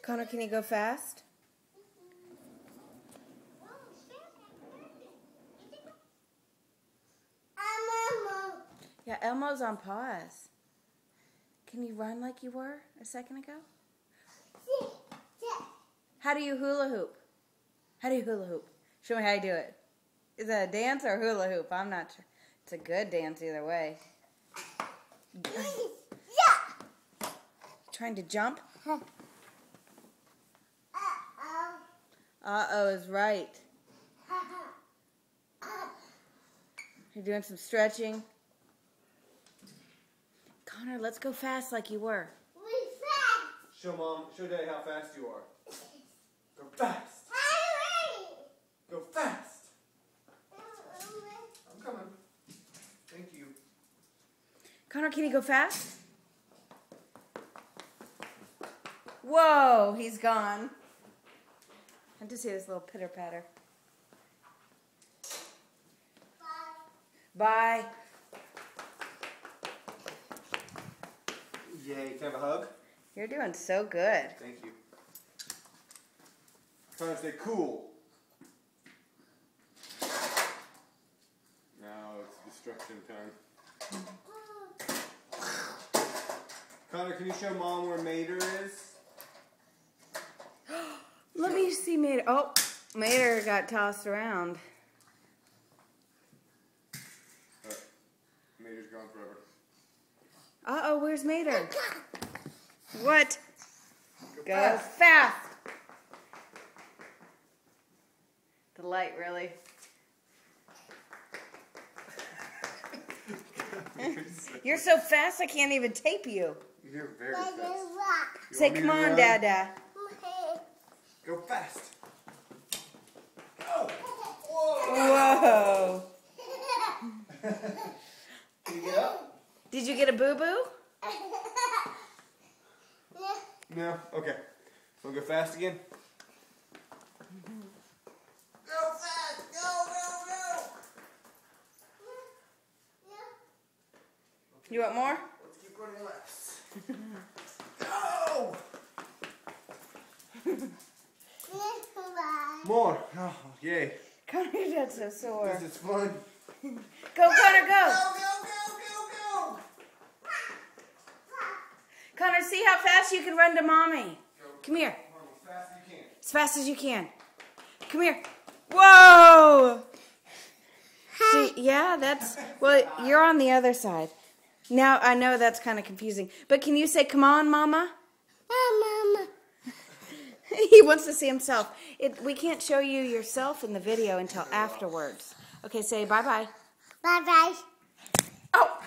Connor, can you go fast? Yeah, Elmo's on pause. Can you run like you were a second ago? How do you hula hoop? How do you hula hoop? Show me how you do it. Is that a dance or a hula hoop? I'm not sure. It's a good dance either way. Trying to jump? Uh-oh is right. You're doing some stretching. Connor, let's go fast like you were. Show Mom, show Daddy how fast you are. Go fast. Go fast. I'm coming. Thank you. Connor, can you go fast? Whoa, he's gone. I just hear this little pitter patter. Bye. Yay, can I have a hug? You're doing so good. Thank you. Trying to stay cool. Now it's destruction time. Connor, can you show Mom where Mater is? Let me see Mater. Oh, Mater got tossed around. Mater's gone forever. Uh-oh, where's Mater? What? Go fast. fast. The light, really. You're so fast I can't even tape you. You're very fast. Say, come on, Dada. Go fast. Go. Whoa. Can you get up? Did you get a boo-boo? No? Okay. Want to go fast again? Go fast! Go, go, go! You want more? Let's keep running laps. Go! More. Oh, yay. Connor, your dad's so sore. This is fun. Go, Connor, go! Go, go, go, go, go! Connor, see how fast you can run to Mommy. Come here. As fast as you can. As fast as you can. Come here. Whoa! See, yeah, that's... Well, you're on the other side. Now, I know that's kind of confusing. But can you say, come on, Mama? Mama. He wants to see himself. We can't show you yourself in the video until afterwards. Okay, say bye-bye. Bye-bye. Oh!